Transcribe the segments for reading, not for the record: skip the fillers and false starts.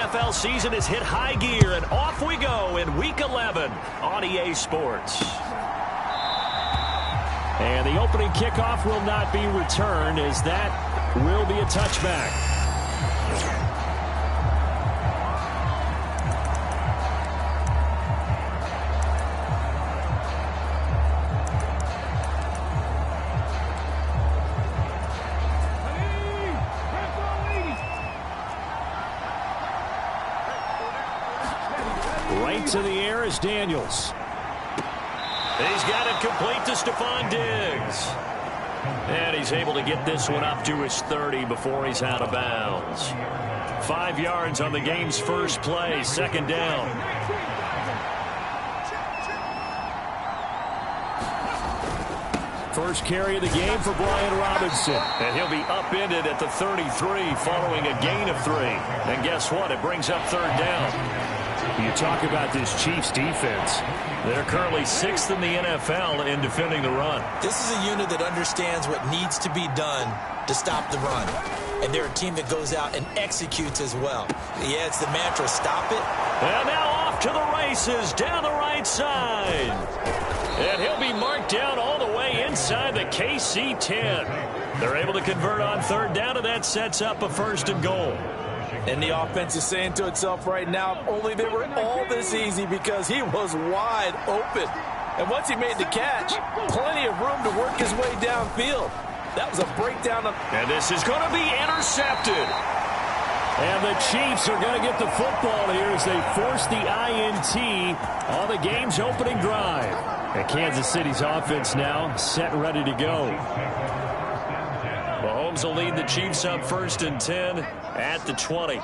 NFL season has hit high gear, and off we go in Week 11 on EA Sports. And the opening kickoff will not be returned, as that will be a touchback. Right to the air is Daniels. He's got it complete to Stephon Diggs. And he's able to get this one up to his 30 before he's out of bounds. 5 yards on the game's first play, second down. First carry of the game for Brian Robinson. And he'll be upended at the 33 following a gain of 3. And guess what? It brings up third down. You talk about this Chiefs defense. They're currently 6th in the NFL in defending the run. This is a unit that understands what needs to be done to stop the run. And they're a team that goes out and executes as well. Yeah, it's the mantra, stop it. And now off to the races down the right side. And he'll be marked down all the way inside the KC 10. They're able to convert on third down, and that sets up a 1st and goal. And the offense is saying to itself right now, only they were all this easy because he was wide open. And once he made the catch, plenty of room to work his way downfield. That was a breakdown. And this is going to be intercepted. And the Chiefs are going to get the football here as they force the INT on the game's opening drive. And Kansas City's offense now set and ready to go. Mahomes will lead the Chiefs up 1st and 10 at the 20.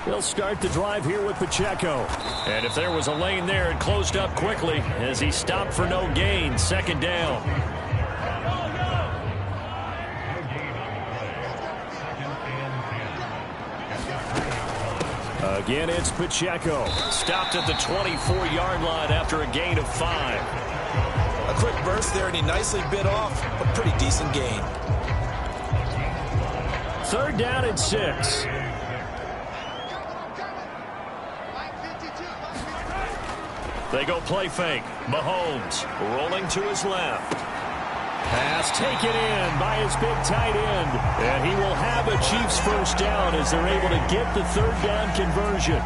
He'll start the drive here with Pacheco. And if there was a lane there, it closed up quickly as he stopped for no gain. Second down. Again, it's Pacheco. Stopped at the 24-yard line after a gain of 5. A quick burst there, and he nicely bit off a pretty decent gain. Third down and 6. They go play fake. Mahomes rolling to his left. Pass taken in by his big tight end. And he will have a Chiefs first down as they're able to get the third down conversion.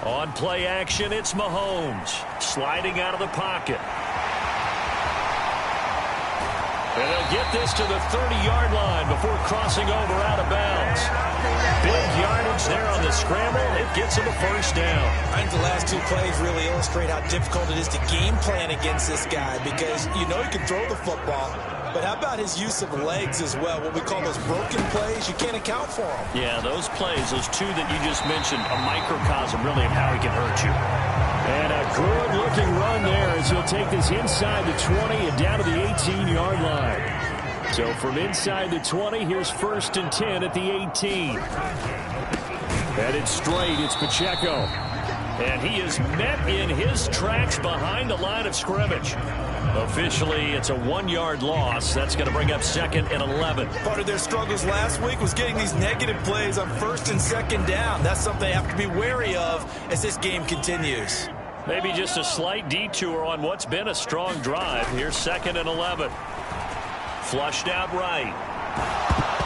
On play action, it's Mahomes sliding out of the pocket. And they'll get this to the 30-yard line before crossing over out of bounds. Big yardage there on the scramble. It gets him a first down. I think the last 2 plays really illustrate how difficult it is to game plan against this guy because you know he can throw the football. But how about his use of legs as well? What we call those broken plays, you can't account for them. Yeah, those plays, those 2 that you just mentioned, a microcosm really of how he can hurt you. And a good-looking run there as he'll take this inside the 20 and down to the 18-yard line. So from inside the 20, here's 1st and 10 at the 18. Headed straight, it's Pacheco. And he is met in his tracks behind the line of scrimmage. Officially, it's a 1-yard loss. That's going to bring up 2nd and 11. Part of their struggles last week was getting these negative plays on 1st and 2nd down. That's something they have to be wary of as this game continues. Maybe just a slight detour on what's been a strong drive. Here's 2nd and 11. Flushed out right.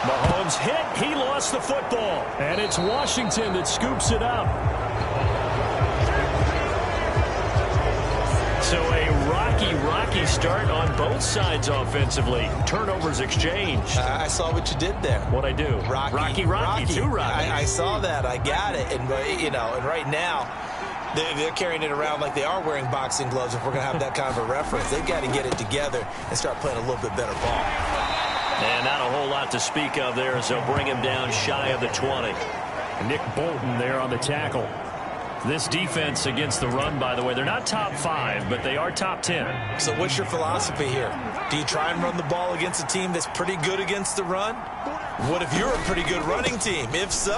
Mahomes hit. He lost the football. And it's Washington that scoops it up. So a rocky start on both sides offensively. Turnovers exchanged. I saw what you did there. What'd I do? Rocky. Too rocky. I saw that. I got it. And, and right now, they're carrying it around like they are wearing boxing gloves if we're going to have that kind of a reference. They've got to get it together and start playing a little bit better ball. And not a whole lot to speak of there as they'll bring him down shy of the 20. Nick Bolton there on the tackle. This defense against the run, by the way, they're not top 5, but they are top 10. So what's your philosophy here? Do you try and run the ball against a team that's pretty good against the run? What if you're a pretty good running team? If so,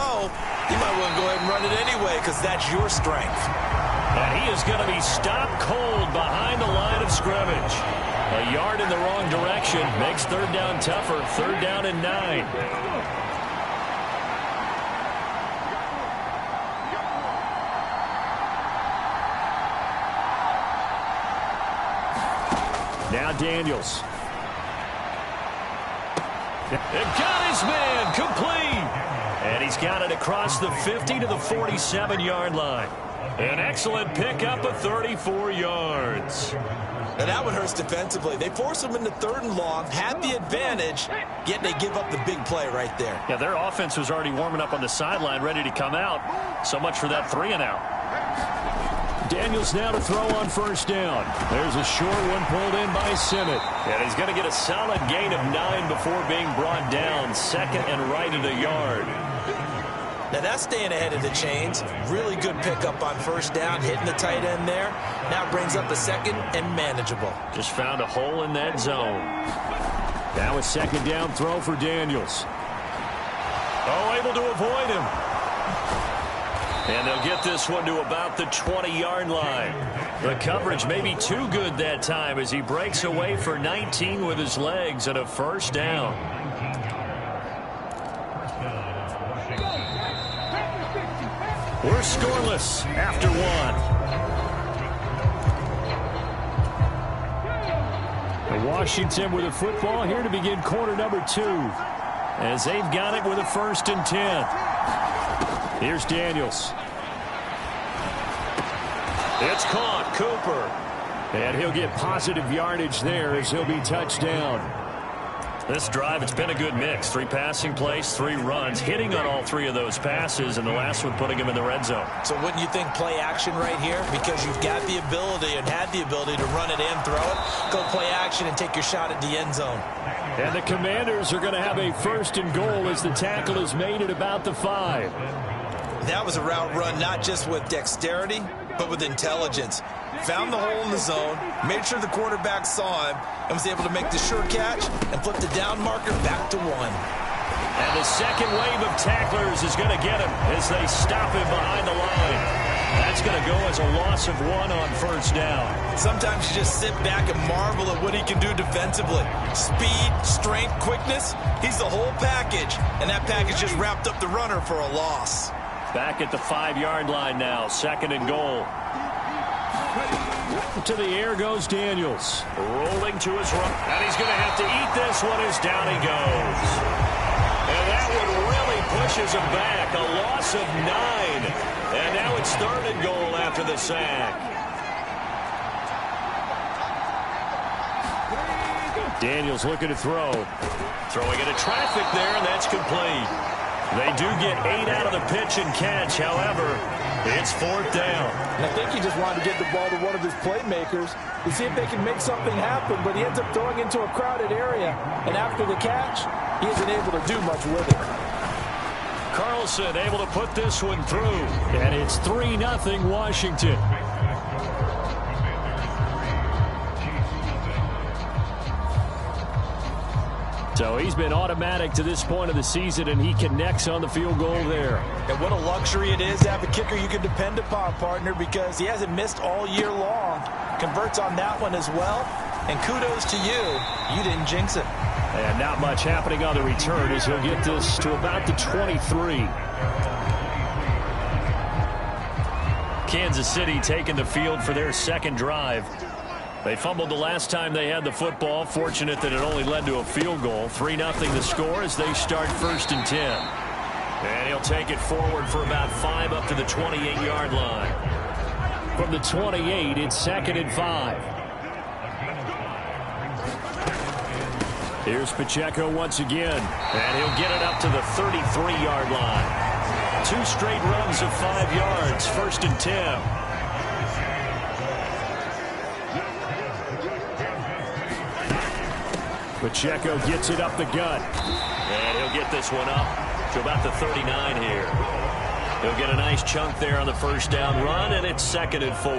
you might want to go ahead and run it anyway because that's your strength. And he is going to be stopped cold behind the line of scrimmage. A yard in the wrong direction makes third down tougher. 3rd down and 9. Now Daniels. They've got his man complete. And he's got it across the 50 to the 47-yard line. An excellent pickup of 34 yards. And that one hurts defensively. They force him into 3rd and long, had the advantage, yet they give up the big play right there. Yeah, their offense was already warming up on the sideline, ready to come out. So much for that 3-and-out. Daniels now to throw on 1st down. There's a short one pulled in by Simmett. And he's going to get a solid gain of 9 before being brought down. 2nd and right at a yard. Now that's staying ahead of the chains. Really good pickup on 1st down, hitting the tight end there. Now brings up the 2nd and manageable. Just found a hole in that zone. Now a 2nd down throw for Daniels. Oh, able to avoid him. And they'll get this one to about the 20-yard line. The coverage may be too good that time as he breaks away for 19 with his legs and a 1st down. We're scoreless after 1. And Washington with the football here to begin quarter number 2. As they've got it with a 1st and 10. Here's Daniels. It's caught. Cooper. And he'll get positive yardage there as he'll be touched down. This drive, it's been a good mix. 3 passing plays, 3 runs, hitting on all 3 of those passes, and the last one putting him in the red zone. So wouldn't you think play action right here? Because you've got the ability and had the ability to run it and throw it. Go play action and take your shot at the end zone. And the Commanders are going to have a 1st and goal as the tackle is made at about the 5. That was a route run not just with dexterity, but with intelligence. Found the hole in the zone, made sure the quarterback saw him, and was able to make the sure catch and flip the down marker back to 1. And the second wave of tacklers is going to get him as they stop him behind the line. That's going to go as a loss of 1 on 1st down. Sometimes you just sit back and marvel at what he can do defensively. Speed, strength, quickness, he's the whole package. And that package just wrapped up the runner for a loss. Back at the 5-yard line now, 2nd and goal. To the air goes Daniels. Rolling to his right. And he's going to have to eat this one as down he goes. And that one really pushes him back. A loss of 9. And now it's 3rd and goal after the sack. Daniels looking to throw. Throwing into traffic there, and that's complete. They do get 8 out of the pitch and catch. However, it's 4th down. And I think he just wanted to get the ball to one of his playmakers to see if they can make something happen, but he ends up throwing into a crowded area. And after the catch, he isn't able to do much with it. Carlson able to put this one through. And it's 3-0 Washington. So he's been automatic to this point of the season, and he connects on the field goal there. And what a luxury it is to have a kicker you can depend upon, partner, because he hasn't missed all year long. Converts on that one as well. And kudos to you. You didn't jinx it. And not much happening on the return as he'll get this to about the 23. Kansas City taking the field for their 2nd drive. They fumbled the last time they had the football. Fortunate that it only led to a field goal. 3-0 the score as they start 1st and 10. And he'll take it forward for about 5 up to the 28-yard line. From the 28, it's 2nd and 5. Here's Pacheco once again. And he'll get it up to the 33-yard line. 2 straight runs of 5 yards. 1st and 10. Pacheco gets it up the gut. And he'll get this one up to about the 39 here. He'll get a nice chunk there on the 1st down run, and it's 2nd and 4.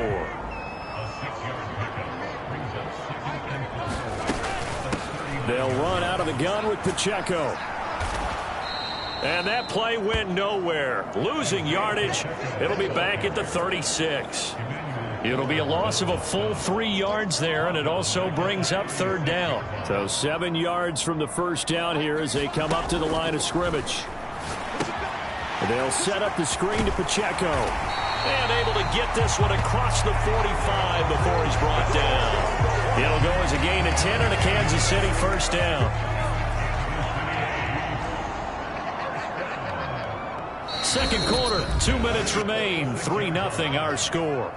They'll run out of the gun with Pacheco. And that play went nowhere. Losing yardage. It'll be back at the 36. It'll be a loss of a full 3 yards there, and it also brings up third down. So 7 yards from the first down here as they come up to the line of scrimmage. They'll set up the screen to Pacheco. And able to get this one across the 45 before he's brought down. It'll go as a gain of 10 and a Kansas City first down. Second quarter, 2 minutes remain. 3-0 our score.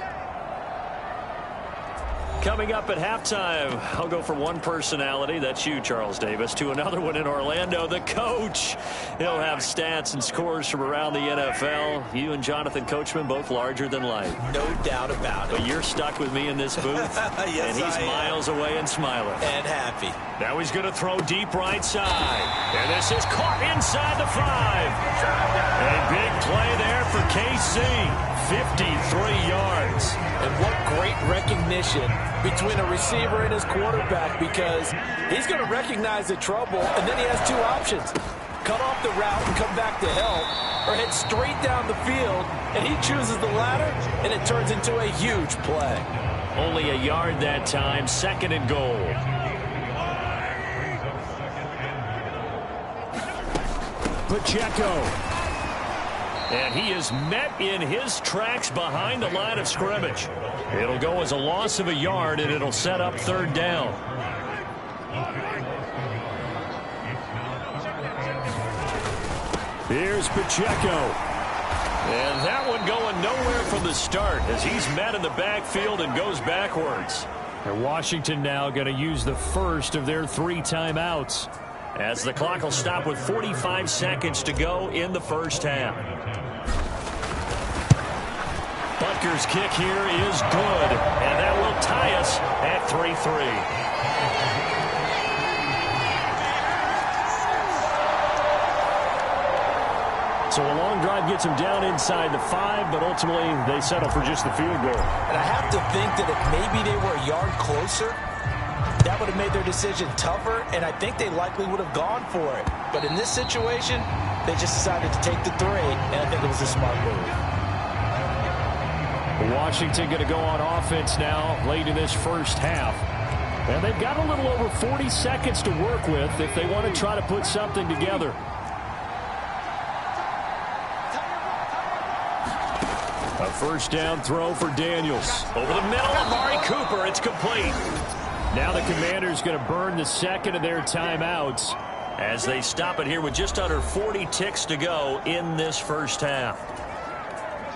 Coming up at halftime, I'll go from one personality, that's you, Charles Davis, to another one in Orlando, the coach. He'll have stats and scores from around the NFL. You and Jonathan Coachman, both larger than life. No doubt about it. But you're stuck with me in this booth. Yes, and he's miles away and smiling. And happy. Now he's going to throw deep right side. And this is caught inside the 5. A big play there for KC. 53 yards. And what great recognition between a receiver and his quarterback, because he's going to recognize the trouble, and then he has two options. Cut off the route and come back to help, or head straight down the field, and he chooses the latter, and it turns into a huge play. Only a yard that time, second and goal. Pacheco. And he is met in his tracks behind the line of scrimmage. It'll go as a loss of a yard, and it'll set up third down. Here's Pacheco. And that one going nowhere from the start as he's met in the backfield and goes backwards. And Washington now going to use the first of their 3 timeouts, as the clock will stop with 45 seconds to go in the first half. Butker's kick here is good, and that will tie us at 3-3. So a long drive gets them down inside the 5, but ultimately they settle for just the field goal. And I have to think that if maybe they were a yard closer, that would have made their decision tougher, and I think they likely would have gone for it. But in this situation, they just decided to take the 3, and I think it was a smart move. Washington going to go on offense now late in this first half. And they've got a little over 40 seconds to work with if they want to try to put something together. A first down throw for Daniels. Over the middle, Amari Cooper. It's complete. Now the Commanders going to burn the second of their timeouts as they stop it here with just under 40 ticks to go in this first half.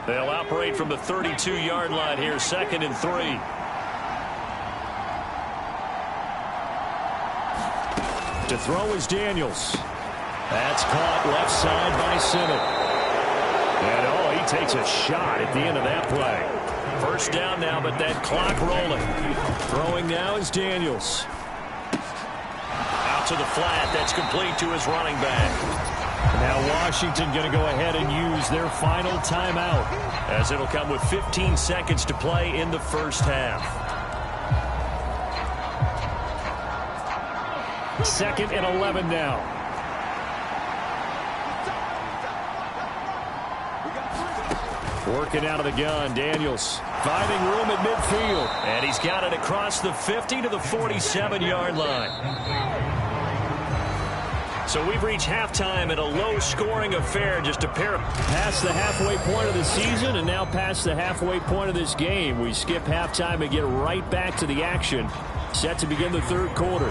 They'll operate from the 32-yard line here, 2nd and 3. To throw is Daniels. That's caught left side by Simmons. And he takes a shot at the end of that play. First down now, but that clock rolling. Throwing now is Daniels. Out to the flat. That's complete to his running back. Now Washington going to go ahead and use their final timeout, as it'll come with 15 seconds to play in the first half. 2nd and 11 now. Working out of the gun, Daniels finding room at midfield. And he's got it across the 50 to the 47-yard line. So we've reached halftime in a low-scoring affair, just a pair of past the halfway point of the season and now past the halfway point of this game. We skip halftime and get right back to the action, set to begin the third quarter.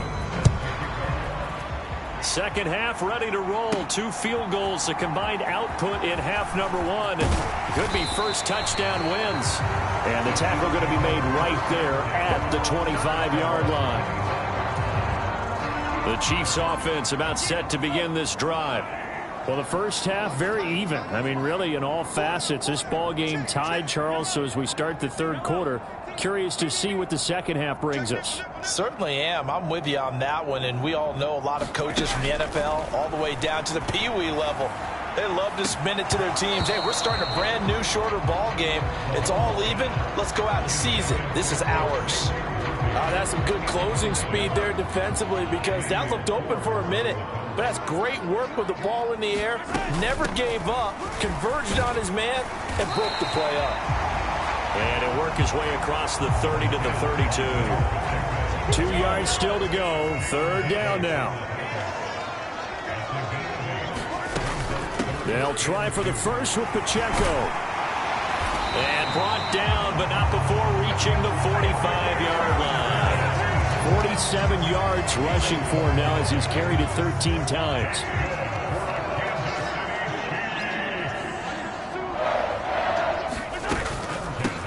Second half ready to roll. 2 field goals, the combined output in half number 1. Could be first touchdown wins. And the tackle going to be made right there at the 25-yard line. The Chiefs offense about set to begin this drive. Well, the first half very even. I mean, really in all facets. This ball game tied, Charles. So as we start the third quarter, curious to see what the second half brings us. Certainly am. I'm with you on that one. And we all know a lot of coaches from the NFL all the way down to the Pee-wee level. They love to spin it to their teams. Hey, we're starting a brand new, shorter ball game. It's all even. Let's go out and seize it. This is ours. That's some good closing speed there defensively, because that looked open for a minute. But that's great work with the ball in the air. Never gave up. Converged on his man and broke the play up. And he'll work his way across the 30 to the 32. 2 yards still to go. Third down now. They'll try for the first with Pacheco. And brought down, but not before reaching the 45-yard line. 47 yards rushing for him now as he's carried it 13 times.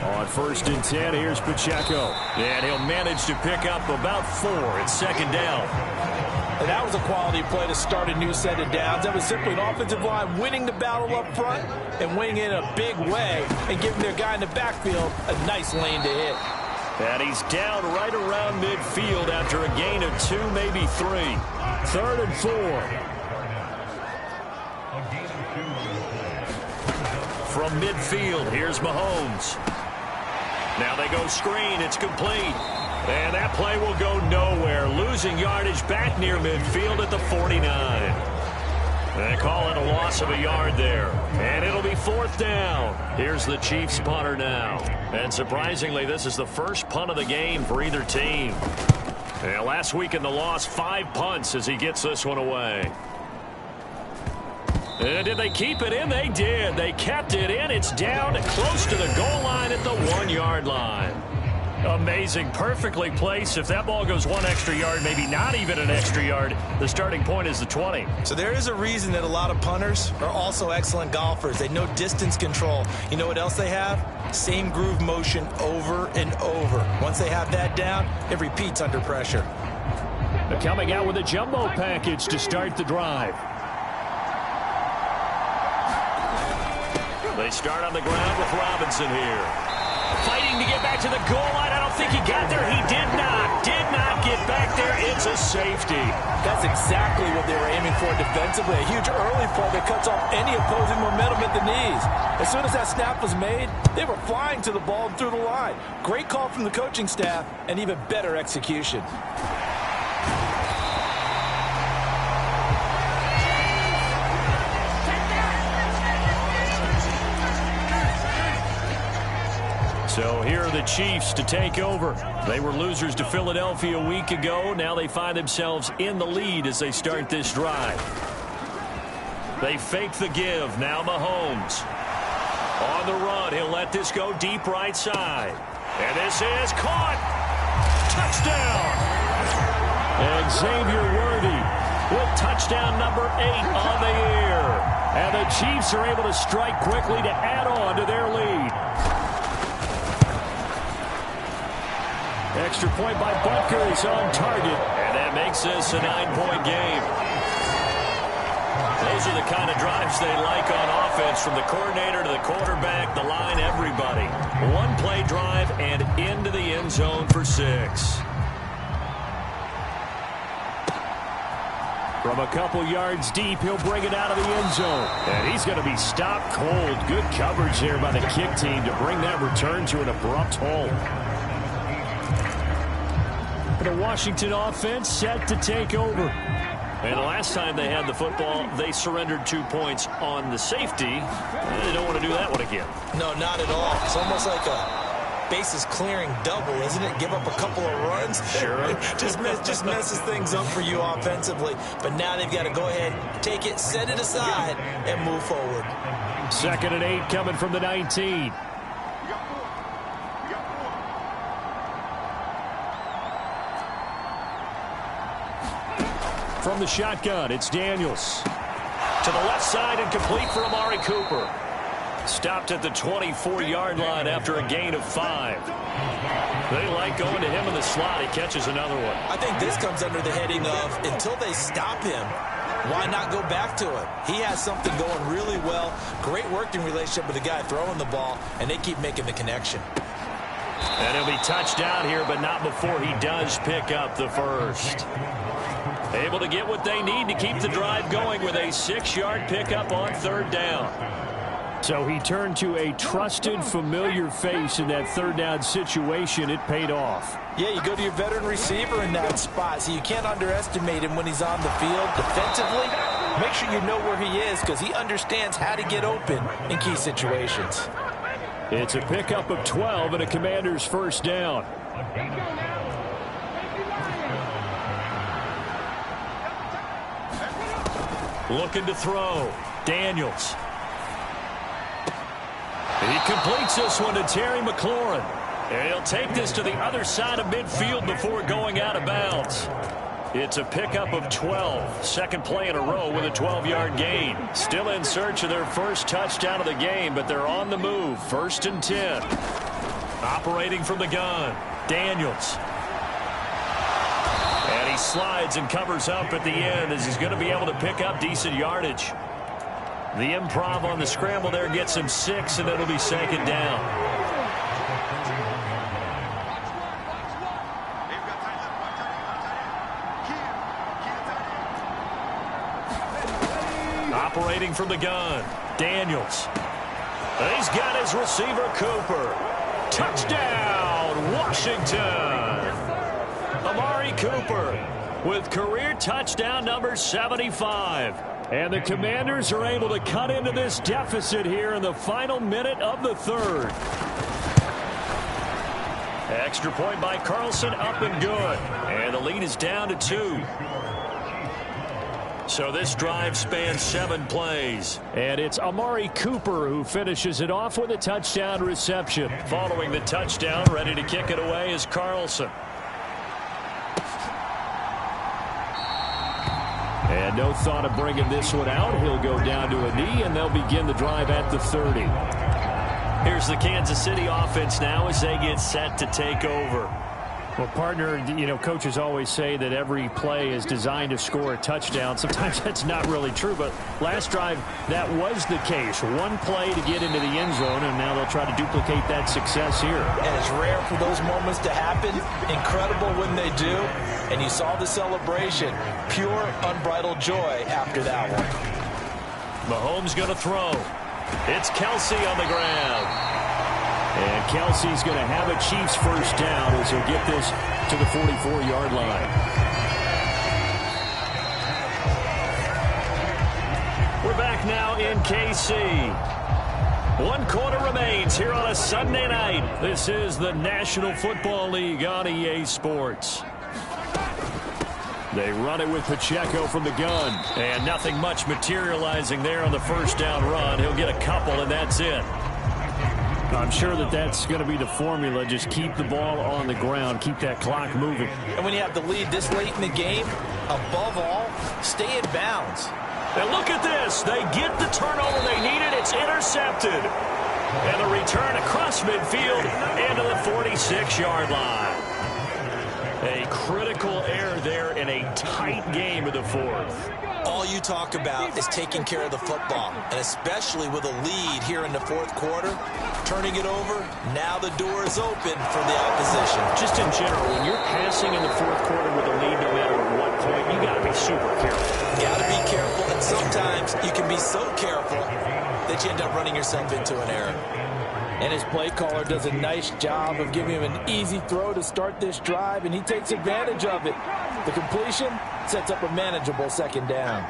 On 1st and 10, here's Pacheco. And he'll manage to pick up about 4 at 2nd down. And that was a quality play to start a new set of downs. That was simply an offensive line winning the battle up front and winning it in a big way and giving their guy in the backfield a nice lane to hit. And he's down right around midfield after a gain of 2, maybe 3. 3rd and 4. From midfield, here's Mahomes. Now they go screen. It's complete. And that play will go nowhere. Losing yardage back near midfield at the 49. They call it a loss of a yard there. And it'll be 4th down. Here's the Chiefs punter now. And surprisingly, this is the first punt of the game for either team. And last week in the loss, 5 punts as he gets this one away. And did they keep it in? They did. They kept it in. It's down close to the goal line at the 1-yard line. Amazing. Perfectly placed. If that ball goes 1 extra yard, maybe not even an extra yard, the starting point is the 20. So there is a reason that a lot of punters are also excellent golfers. They know distance control. You know what else they have? Same groove motion over and over. Once they have that down, it repeats under pressure. They're coming out with a jumbo package to start the drive. They start on the ground with Robinson here. Fighting to get back to the goal line. I don't think he got there. He did not. Did not get back there. It's a safety. That's exactly what they were aiming for defensively. A huge early play that cuts off any opposing momentum at the knees. As soon as that snap was made, they were flying to the ball and through the line. Great call from the coaching staff and even better execution. So here are the Chiefs to take over. They were losers to Philadelphia a week ago. Now they find themselves in the lead as they start this drive. They fake the give. Now Mahomes. On the run. He'll let this go deep right side. And this is caught. Touchdown. And Xavier Worthy with touchdown number 8 on the year. And the Chiefs are able to strike quickly to add on to their lead. Extra point by Butker is on target. And that makes this a 9-point game. Those are the kind of drives they like on offense, from the coordinator to the quarterback, the line, everybody. 1-play drive and into the end zone for 6. From a couple yards deep, he'll bring it out of the end zone. And he's going to be stopped cold. Good coverage there by the kick team to bring that return to an abrupt halt. The Washington offense set to take over. And the last time they had the football, they surrendered 2 points on the safety. They don't want to do that one again. No, not at all. It's almost like a bases clearing double, isn't it? Give up a couple of runs. Sure. just messes things up for you offensively. But now they've got to go ahead, take it, set it aside, and move forward. 2nd and 8 coming from the 19. From the shotgun, it's Daniels. To the left side and complete for Amari Cooper. Stopped at the 24-yard line after a gain of 5. They like going to him in the slot. He catches another one. I think this comes under the heading of, until they stop him, why not go back to it? He has something going really well. Great working relationship with the guy throwing the ball, and they keep making the connection. And he'll be touched down here, but not before he does pick up the first. Able to get what they need to keep the drive going with a 6-yard pickup on 3rd down. So he turned to a trusted, familiar face in that 3rd down situation. It paid off. Yeah, you go to your veteran receiver in that spot, so you can't underestimate him when he's on the field. Defensively, make sure you know where he is, because he understands how to get open in key situations. It's a pickup of 12 and a Commander's first down. Looking to throw. Daniels. He completes this one to Terry McLaurin. And he'll take this to the other side of midfield before going out of bounds. It's a pickup of 12. Second play in a row with a 12-yard gain. Still in search of their first touchdown of the game, but they're on the move. 1st and 10. Operating from the gun. Daniels. And he slides and covers up at the end as he's going to be able to pick up decent yardage. The improv on the scramble there gets him 6, and it'll be 2nd down. Operating from the gun. Daniels. He's got his receiver, Cooper. Touchdown, Washington. Amari Cooper with career touchdown number 75. And the Commanders are able to cut into this deficit here in the final minute of the 3rd. Extra point by Carlson, up and good. And the lead is down to 2. So this drive spans 7 plays. And it's Amari Cooper who finishes it off with a touchdown reception. Following the touchdown, ready to kick it away is Carlson. And no thought of bringing this one out. He'll go down to a knee, and they'll begin the drive at the 30. Here's the Kansas City offense now as they get set to take over. Well, partner, you know, coaches always say that every play is designed to score a touchdown. Sometimes that's not really true, but last drive, that was the case. One play to get into the end zone, and now they'll try to duplicate that success here. And it's rare for those moments to happen. Incredible when they do. And you saw the celebration. Pure, unbridled joy after that one. Mahomes going to throw. It's Kelsey on the ground. And Kelsey's going to have a Chiefs first down as he'll get this to the 44-yard line. We're back now in KC. 1 quarter remains here on a Sunday night. This is the National Football League on EA Sports. They run it with Pacheco from the gun. And nothing much materializing there on the first down run. He'll get a couple, and that's it. I'm sure that that's going to be the formula. Just keep the ball on the ground. Keep that clock moving. And when you have the lead this late in the game, above all, stay in bounds. And look at this. They get the turnover they needed. It's intercepted. And the return across midfield into the 46-yard line. A critical error there in a tight game of the 4th. All you talk about is taking care of the football, and especially with a lead here in the 4th quarter, turning it over, now the door is open for the opposition. Just in general, when you're passing in the 4th quarter with a lead, no matter what point, you got to be super careful. Got to be careful, and sometimes you can be so careful that you end up running yourself into an error. And his play caller does a nice job of giving him an easy throw to start this drive, and he takes advantage of it. The completion sets up a manageable 2nd down.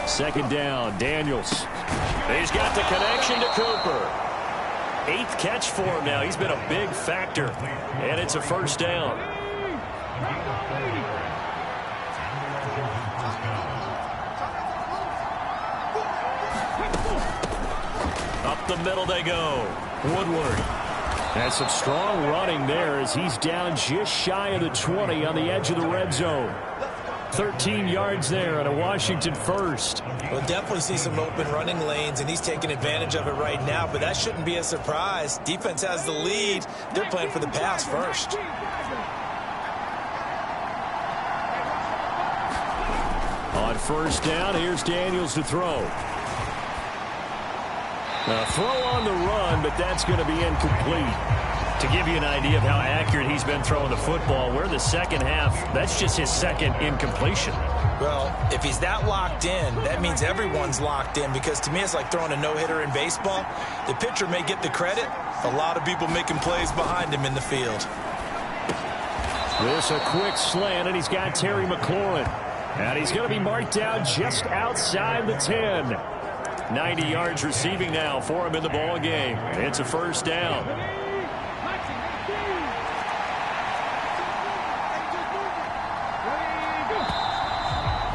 Second down, Daniels. He's got the connection to Cooper. 8th catch for him now. He's been a big factor, and it's a first down. Up the middle they go. Woodward. That's some strong running there as he's down just shy of the 20 on the edge of the red zone. 13 yards there and a Washington first. We'll definitely see some open running lanes, and he's taking advantage of it right now, but that shouldn't be a surprise. Defense has the lead. They're playing for the pass first. On first down, here's Daniels to throw. A throw on the run, but that's going to be incomplete. To give you an idea of how accurate he's been throwing the football, we're in the second half. That's just his 2nd incompletion. Well, if he's that locked in, that means everyone's locked in, because to me it's like throwing a no-hitter in baseball. The pitcher may get the credit. A lot of people making plays behind him in the field. This a quick slant, and he's got Terry McLaurin. And he's going to be marked down just outside the 10. 90 yards receiving now for him in the ball game. It's a first down.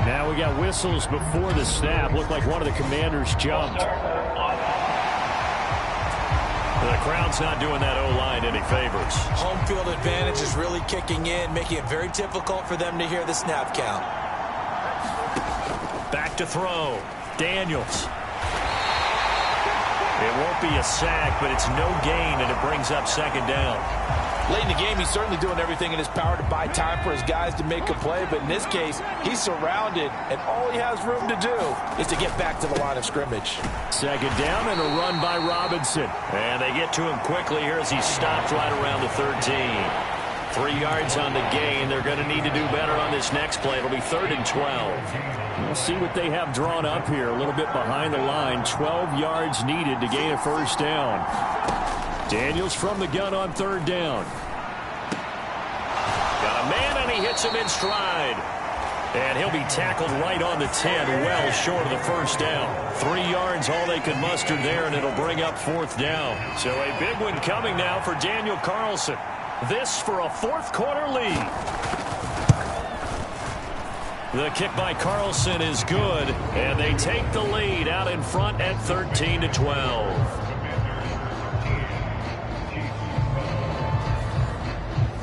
Now we got whistles before the snap. Looked like one of the Commanders jumped. The crowd's not doing that O-line any favors. Home field advantage is really kicking in, making it very difficult for them to hear the snap count. Back to throw. Daniels. It won't be a sack, but it's no gain, and it brings up second down. Late in the game, he's certainly doing everything in his power to buy time for his guys to make a play, but in this case, he's surrounded, and all he has room to do is to get back to the line of scrimmage. Second down and a run by Robinson. And they get to him quickly here as he stopped right around the 13. 3 yards on the gain. They're going to need to do better on this next play. It'll be 3rd and 12. We'll see what they have drawn up here. A little bit behind the line. 12 yards needed to gain a first down. Daniels from the gun on 3rd down. Got a man, and he hits him in stride. And he'll be tackled right on the 10, well short of the first down. 3 yards, all they could muster there, and it'll bring up 4th down. So a big one coming now for Daniel Carlson. This for a 4th quarter lead. The kick by Carlson is good, and they take the lead out in front at 13-12.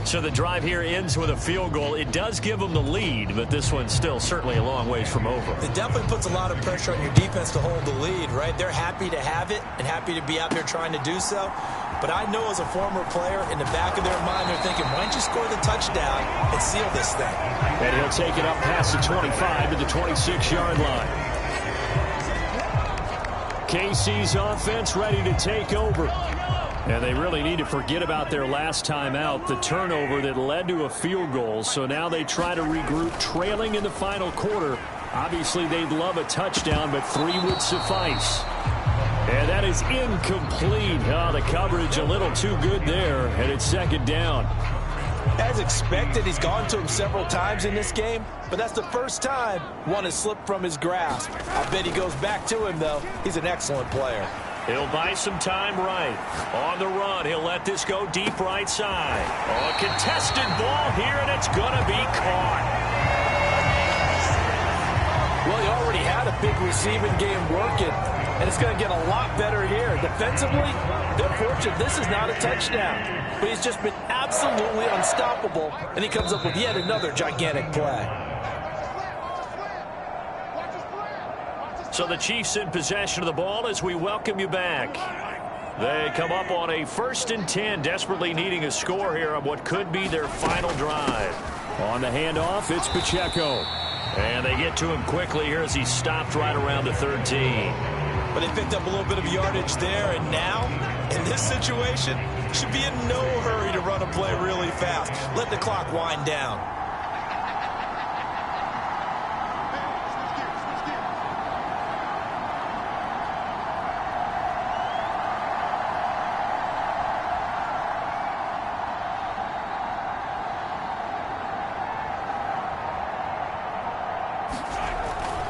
So the drive here ends with a field goal. It does give them the lead, but this one's still certainly a long ways from over. It definitely puts a lot of pressure on your defense to hold the lead, right? They're happy to have it and happy to be out there trying to do so. But I know as a former player, in the back of their mind, they're thinking, why don't you score the touchdown and seal this thing? And he'll take it up past the 25 to the 26-yard line. KC's offense ready to take over. And they really need to forget about their last time out, the turnover that led to a field goal. So now they try to regroup, trailing in the final quarter. Obviously, they'd love a touchdown, but 3 would suffice. And that is incomplete. Oh, the coverage a little too good there, and it's second down. As expected, he's gone to him several times in this game, but that's the first time one has slipped from his grasp. I bet he goes back to him, though. He's an excellent player. He'll buy some time right. On the run, he'll let this go deep right side. Oh, a contested ball here, and it's going to be caught. Well, he already had a big receiving game working, and it's going to get a lot better here. Defensively, they're fortunate this is not a touchdown, but he's just been absolutely unstoppable, and he comes up with yet another gigantic play. So the Chiefs in possession of the ball as we welcome you back. They come up on a 1st and 10, desperately needing a score here on what could be their final drive. On the handoff, it's Pacheco. And they get to him quickly here as he stopped right around the 13. But they picked up a little bit of yardage there, and now, in this situation, should be in no hurry to run a play really fast. Let the clock wind down.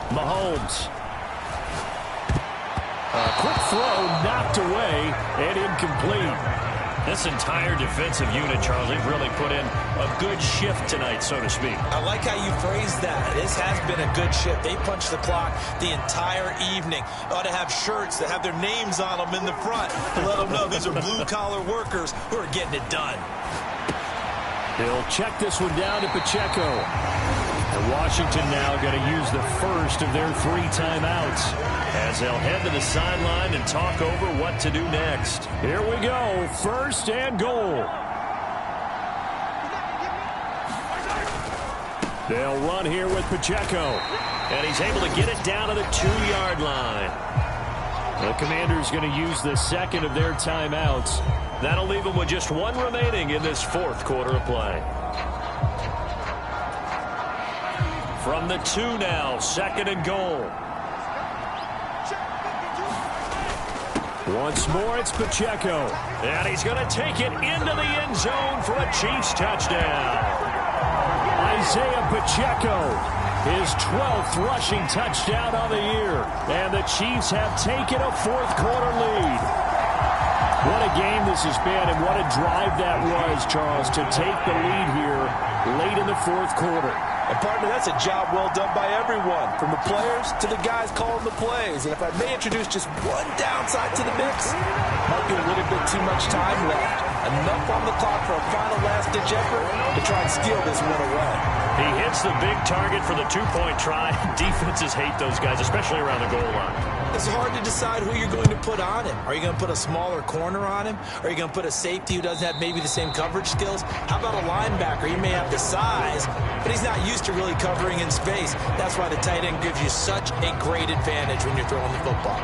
Mahomes. A quick throw knocked away and incomplete. This entire defensive unit, Charles, they've really put in a good shift tonight, so to speak. I like how you phrased that. This has been a good shift. They punched the clock the entire evening. Ought to have shirts that have their names on them in the front to let them know these are blue-collar workers who are getting it done. They'll check this one down to Pacheco. And Washington now going to use the first of their 3 timeouts as they'll head to the sideline and talk over what to do next. Here we go, 1st and goal. They'll run here with Pacheco. And he's able to get it down to the 2-yard line. The Commanders going to use the 2nd of their timeouts. That'll leave them with just 1 remaining in this 4th quarter of play. From the 2 now, 2nd and goal. Once more, it's Pacheco. And he's going to take it into the end zone for a Chiefs touchdown. Isaiah Pacheco. his 12th rushing touchdown on the year. And the Chiefs have taken a fourth-quarter lead. What a game this has been, and what a drive that was, Charles, to take the lead here late in the fourth quarter. And, partner, that's a job well done by everyone, from the players to the guys calling the plays. And if I may introduce just one downside to the mix, might be a little bit too much time left. Enough on the clock for a final last-ditch effort to try and steal this one away. He hits the big target for the two-point try. Defenses hate those guys, especially around the goal line. It's hard to decide who you're going to put on him. Are you going to put a smaller corner on him? Are you going to put a safety who doesn't have maybe the same coverage skills? How about a linebacker? He may have the size, but he's not used to really covering in space. That's why the tight end gives you such a great advantage when you're throwing the football.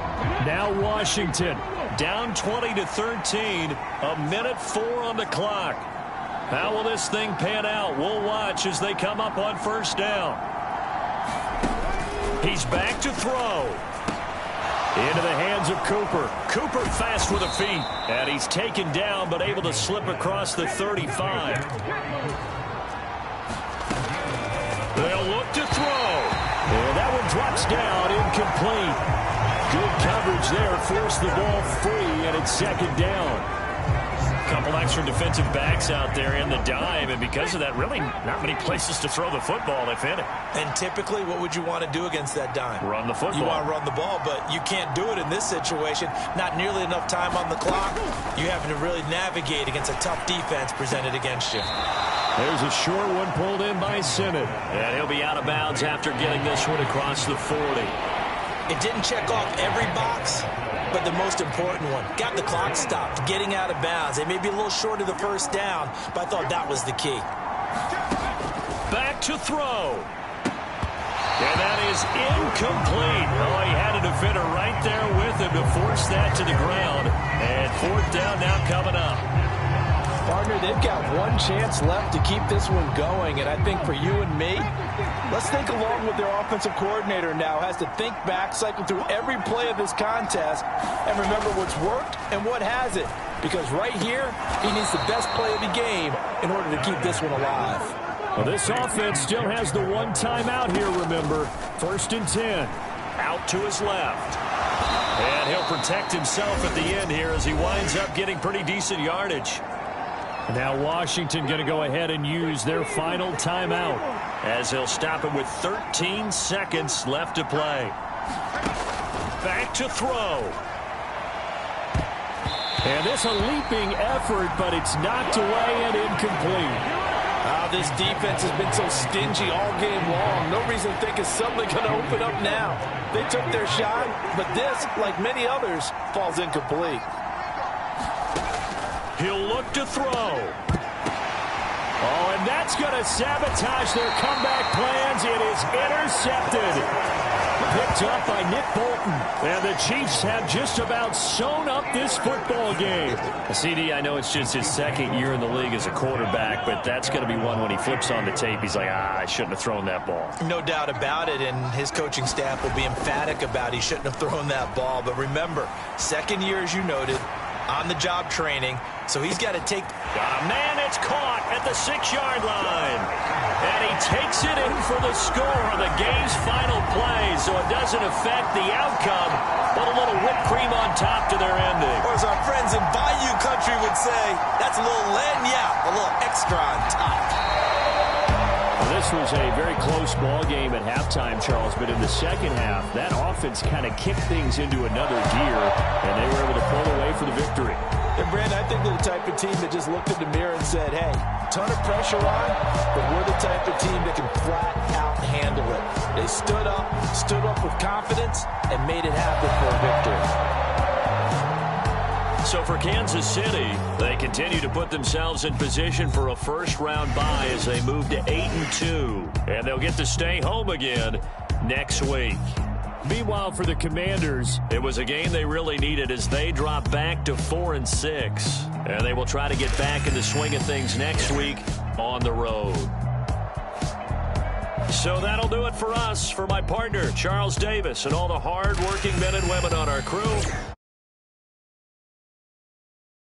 Now Washington down 20-13, a minute 4 on the clock. How will this thing pan out? We'll watch as they come up on first down. He's back to throw. Into the hands of Cooper. Cooper fast with the feet. And he's taken down but able to slip across the 35. They'll look to throw. And that one drops down, incomplete. Good coverage there. Forced the ball free, and it's second down. Couple extra defensive backs out there in the dime, and because of that, really not many places to throw the football, if any. And typically, what would you want to do against that dime? Run the football. You want to run the ball, but you can't do it in this situation. Not nearly enough time on the clock. You're having to really navigate against a tough defense presented against you. There's a short one pulled in by Sinnott. And he'll be out of bounds after getting this one across the 40. It didn't check off every box, but the most important one. Got the clock stopped, getting out of bounds. They may be a little short of the first down, but I thought that was the key. Back to throw. And that is incomplete. Oh, he had a defender right there with him to force that to the ground. And fourth down now coming up. Partner, they've got one chance left to keep this one going, and I think for you and me, let's think along with their offensive coordinator now. Has to think back, cycle through every play of this contest, and remember what's worked and what hasn't. Because right here, he needs the best play of the game in order to keep this one alive. Well, this offense still has the one timeout here, remember. 1st and 10. Out to his left. And he'll protect himself at the end here as he winds up getting pretty decent yardage. Now Washington going to go ahead and use their final timeout as he'll stop it with 13 seconds left to play. Back to throw. And this a leaping effort, but it's knocked away and incomplete. This defense has been so stingy all game long. No reason to think it's suddenly going to open up now. They took their shot, but this, like many others, falls incomplete. He'll look to throw. Oh, and that's going to sabotage their comeback plans. It is intercepted. Picked up by Nick Bolton. And the Chiefs have just about sewn up this football game. CD, I know it's just his second year in the league as a quarterback, but that's going to be one when he flips on the tape. He's like, I shouldn't have thrown that ball. No doubt about it, and his coaching staff will be emphatic about he shouldn't have thrown that ball. But remember, second year, as you noted, on-the-job training, so he's got to take... Man, it's caught at the 6-yard line. And he takes it in for the score on the game's final play, so it doesn't affect the outcome, but a little whipped cream on top to their ending. Or as our friends in Bayou Country would say, that's a little lagniappe, a little extra on top. This was a very close ball game at halftime, Charles, but in the second half, that offense kind of kicked things into another gear, and they were able to pull away for the victory. And, Brandon, I think they're the type of team that just looked in the mirror and said, hey, ton of pressure on, but we're the type of team that can flat out handle it. They stood up with confidence, and made it happen for a victory. So for Kansas City, they continue to put themselves in position for a first-round bye as they move to 8-2. And they'll get to stay home again next week. Meanwhile, for the Commanders, it was a game they really needed as they drop back to 4-6. And they will try to get back in the swing of things next week on the road. So that'll do it for us. For my partner, Charles Davis, and all the hard-working men and women on our crew,